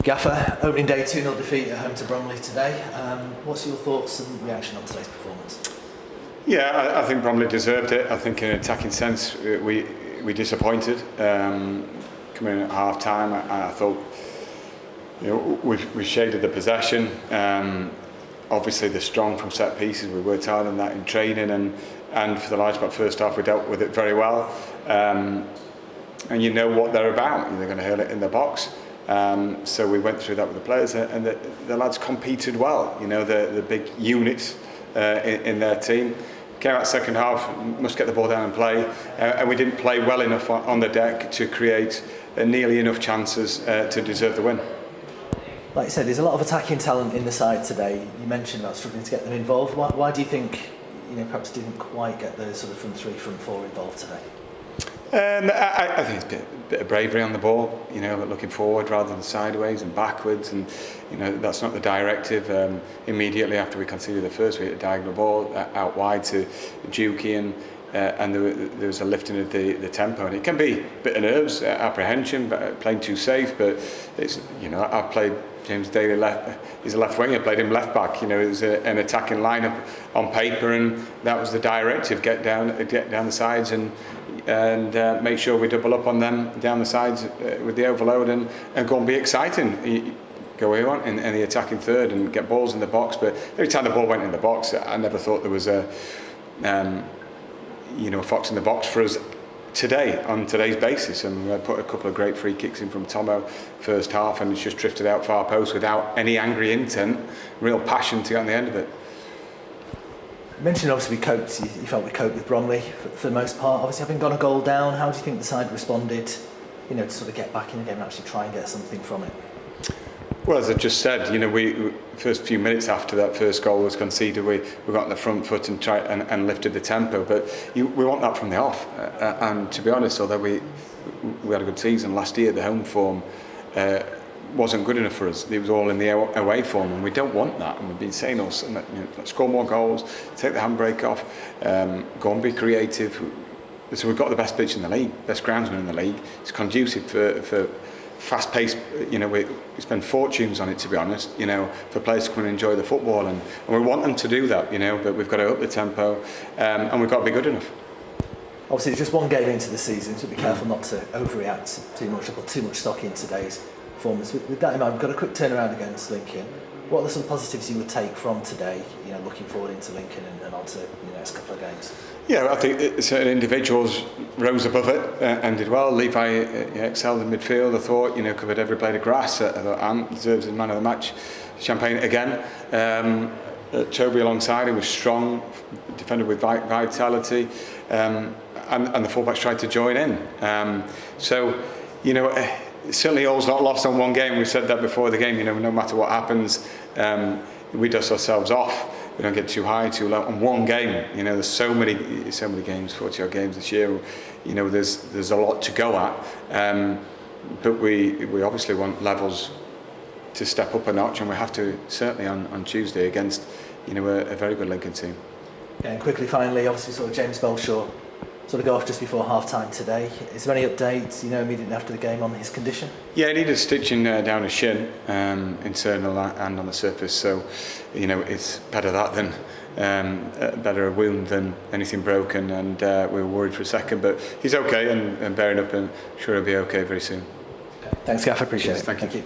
Gaffer, opening day 2-0 defeat at home to Bromley today. What's your thoughts and reaction on today's performance? Yeah, I think Bromley deserved it. I think in an attacking sense we disappointed. Coming in at half time, I thought we shaded the possession. Obviously they're strong from set pieces. We worked hard on that in training, and for the large part first half we dealt with it very well. And you know what they're about. They're going to hurl it in the box. So we went through that with the players, and the lads competed well. The big units in their team. Came out second half, must get the ball down and play, and we didn't play well enough on the deck to create nearly enough chances to deserve the win. Like you said, there's a lot of attacking talent in the side today. You mentioned about struggling to get them involved. Why do you think perhaps didn't quite get the sort of front three, front four involved today? I think it's a bit of bravery on the ball, looking forward rather than sideways and backwards, and that's not the directive. Immediately after we conceded the first, we hit a diagonal ball out wide to Juki, and there was a lifting of the tempo, and it can be a bit of nerves, apprehension, playing too safe. But it's I've played James Daly he's a left winger, played him left back. It was an attacking lineup on paper, and that was the directive: get down the sides and make sure we double up on them down the sides with the overload, and go and be exciting. Go where you want in the attacking third and get balls in the box. But every time the ball went in the box, I never thought there was a fox in the box for us today on today's basis. And we put a couple of great free kicks in from Tomo first half, and it's just drifted out far post without any angry intent, real passion to get on the end of it. You mentioned obviously you felt we coped with Bromley for the most part. Obviously having gone a goal down, how do you think the side responded, to sort of get back in the game and actually try and get something from it? Well, as I just said, we first few minutes after that first goal was conceded, we got on the front foot and tried and lifted the tempo. But we want that from the off. And to be honest, although we had a good season last year, the home form wasn't good enough for us. It was all in the away form, and we don't want that. And we've been saying let's score more goals, take the handbrake off, go and be creative. So we've got the best pitch in the league, best groundsman in the league. It's conducive for fast-paced. We spend fortunes on it, to be honest. For players to come and enjoy the football, and we want them to do that. But we've got to up the tempo, and we've got to be good enough. Obviously, there's just one game into the season, so be careful not to overreact too much or put too much stock in today's performance. With that in mind, we've got a quick turnaround against Lincoln. What are some positives you would take from today, looking forward into Lincoln and onto the next couple of games? Yeah, I think certain individuals rose above it and did well. Levi excelled in midfield, I thought, covered every blade of grass. I thought Ant deserves the man of the match. Champagne again. Toby alongside him was strong, defended with vitality, and the fullbacks tried to join in. Certainly all's not lost on one game. We said that before the game. No matter what happens, we dust ourselves off. We don't get too high, too low on one game. There's so many games, 40-odd games this year. There's a lot to go at. But we obviously want levels to step up a notch, and we have to certainly on Tuesday against a very good Lincoln team. Yeah, and quickly, finally, obviously saw James Belshaw sort of go off just before half-time today. Is there any updates, immediately after the game on his condition? Yeah, he needed stitching down his shin, internal and on the surface. So, it's better that than better a wound than anything broken. And we were worried for a second, but he's okay and bearing up, and sure he'll be okay very soon. Thanks, Gaff. I appreciate it. Thank you.